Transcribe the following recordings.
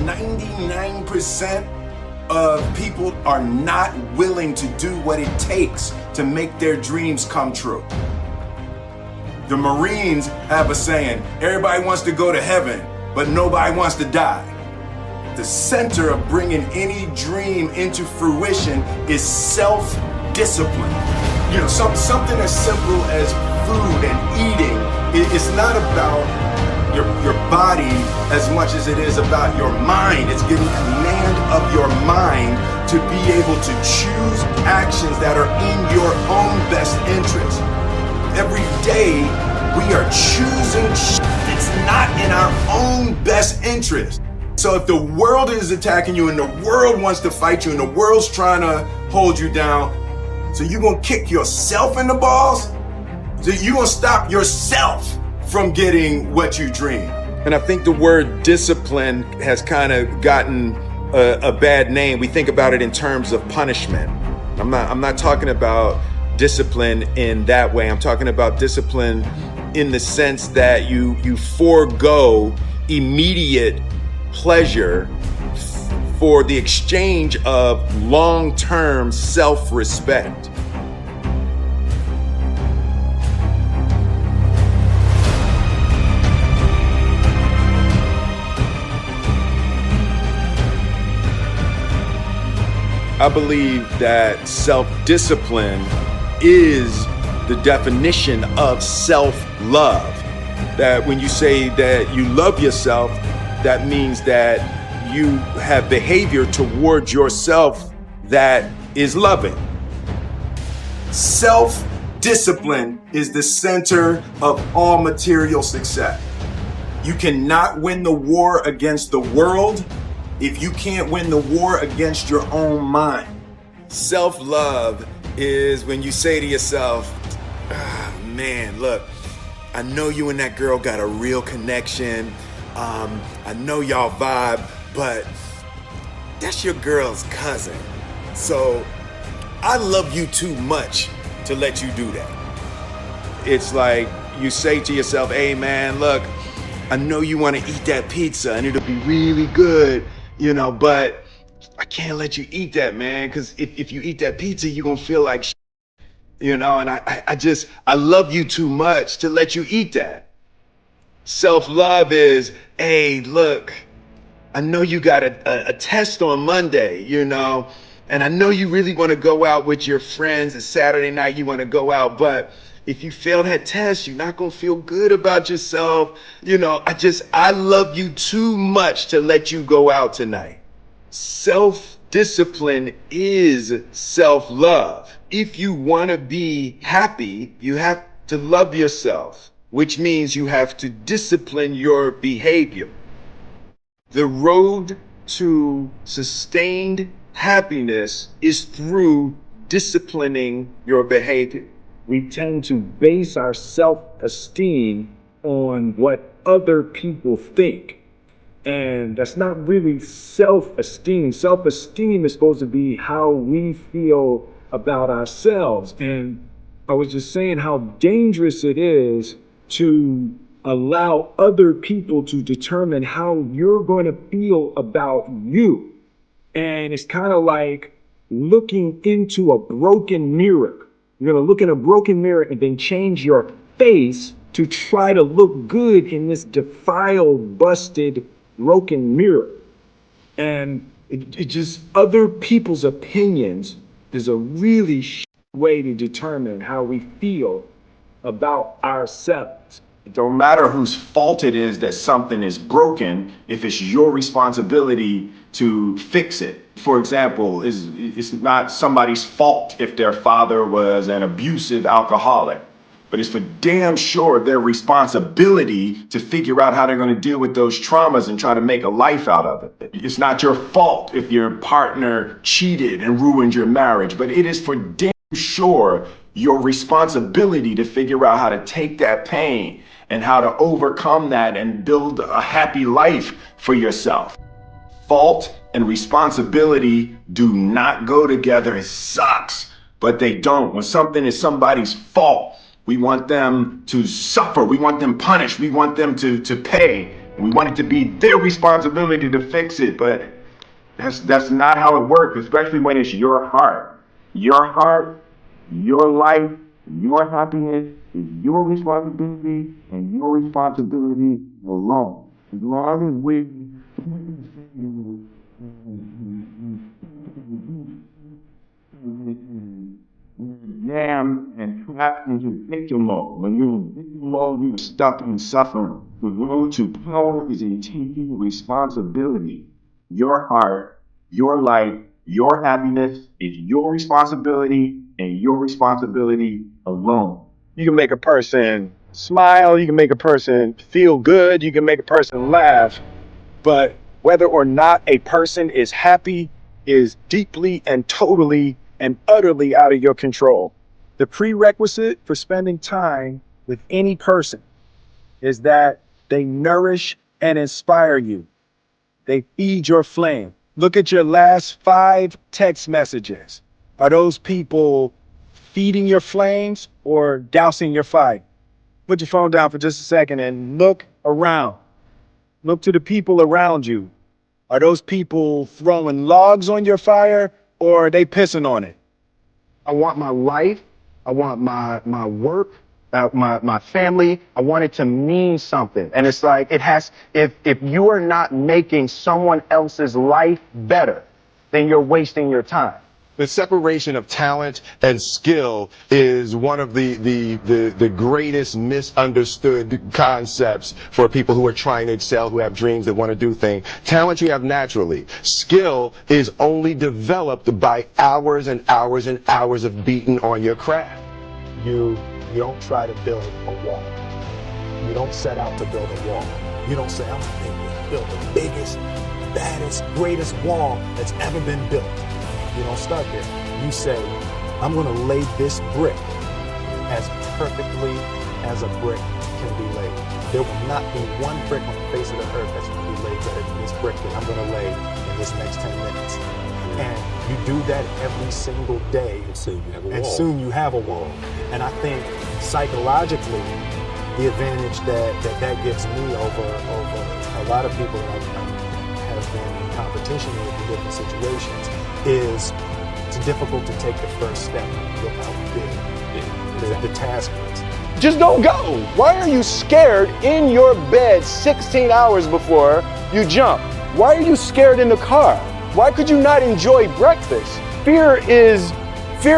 99% of people are not willing to do what it takes to make their dreams come true. The Marines have a saying, everybody wants to go to heaven, but nobody wants to die. The center of bringing any dream into fruition is self-discipline. You know, something as simple as food and eating. It's not about your body as much as it is about your mind. It's getting command of your mind to be able to choose actions that are in your own best interest. Every day we are choosing that's not in our own best interest. So if the world is attacking you and the world wants to fight you and the world's trying to hold you down, so you're gonna kick yourself in the balls? So you're gonna stop yourself from getting what you dream. And I think the word discipline has kind of gotten a bad name. We think about it in terms of punishment. I'm not talking about discipline in that way. I'm talking about discipline in the sense that you forego immediate pleasure for the exchange of long-term self-respect. I believe that self-discipline is the definition of self-love. That when you say that you love yourself, that means that you have behavior towards yourself that is loving. Self-discipline is the center of all material success. You cannot win the war against the world if you can't win the war against your own mind. Self-love is when you say to yourself, man, look, I know you and that girl got a real connection. I know y'all vibe, but that's your girl's cousin. So I love you too much to let you do that. It's like you say to yourself, hey man, look, I know you want to eat that pizza and it'll be really good, you know, but I can't let you eat that, man, because if you eat that pizza, you're gonna feel like shit, you know, and I love you too much to let you eat that. Self-love is, hey, look, I know you got a test on Monday, you know, and I know you really want to go out with your friends. It's Saturday night, you want to go out, but if you fail that test, you're not going to feel good about yourself. You know, I love you too much to let you go out tonight. Self-discipline is self-love. If you want to be happy, you have to love yourself, which means you have to discipline your behavior. The road to sustained happiness is through disciplining your behavior. We tend to base our self-esteem on what other people think. And that's not really self-esteem. Self-esteem is supposed to be how we feel about ourselves. And I was just saying how dangerous it is to allow other people to determine how you're going to feel about you. And it's kind of like looking into a broken mirror. You're going to look in a broken mirror and then change your face to try to look good in this defiled, busted, broken mirror. And it just, other people's opinions is a really way to determine how we feel about ourselves. It don't matter whose fault it is that something is broken if it's your responsibility to fix it. For example, it's not somebody's fault if their father was an abusive alcoholic, but it's for damn sure their responsibility to figure out how they're going to deal with those traumas and try to make a life out of it. It's not your fault if your partner cheated and ruined your marriage, but it is for damn sure your responsibility to figure out how to take that pain and how to overcome that and build a happy life for yourself. Fault and responsibility do not go together. It sucks, but they don't. When something is somebody's fault, we want them to suffer. We want them punished. We want them to pay. We want it to be their responsibility to fix it, but that's not how it works, especially when it's your heart. Your heart, your life, your happiness is your responsibility and your responsibility alone. As long as we jam and trap into victim mode. When you're in victim mode, you're stuck in suffering. The road to power is in taking responsibility. Your heart, your life, your happiness is your responsibility and your responsibility alone. You can make a person smile, you can make a person feel good, you can make a person laugh, but whether or not a person is happy is deeply and totally and utterly out of your control. The prerequisite for spending time with any person is that they nourish and inspire you. They feed your flame. Look at your last 5 text messages. Are those people feeding your flames or dousing your fire? Put your phone down for just a second and look around. Look to the people around you. Are those people throwing logs on your fire or are they pissing on it? I want my life, I want my work, my family, I want it to mean something. And it's like, if you are not making someone else's life better, then you're wasting your time. The separation of talent and skill is one of the greatest misunderstood concepts for people who are trying to excel, who have dreams, that want to do things. Talent you have naturally. Skill is only developed by hours and hours and hours of beating on your craft. You don't try to build a wall. You don't set out to build a wall. You don't say, I'm going to build the biggest, baddest, greatest wall that's ever been built. You don't start there. You say, I'm going to lay this brick as perfectly as a brick can be laid. There will not be one brick on the face of the earth that's going to be laid better than this brick that I'm going to lay in this next 10 minutes. And you do that every single day, and soon you have a wall. And I think psychologically, the advantage that gives me over a lot of people that have been in competition with in different situations is it's difficult to take the first step. Look how big the task is. Just don't go. Why are you scared in your bed 16 hours before you jump? Why are you scared in the car? Why could you not enjoy breakfast? Fear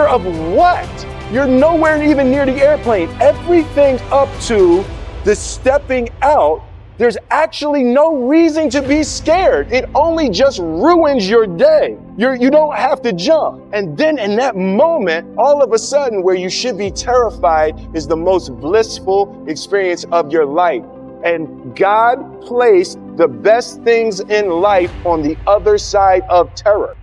of what? You're nowhere even near the airplane. Everything up to the stepping out, there's actually no reason to be scared. It only just ruins your day. You don't have to jump. And then in that moment, all of a sudden, where you should be terrified is the most blissful experience of your life. And God placed the best things in life on the other side of terror.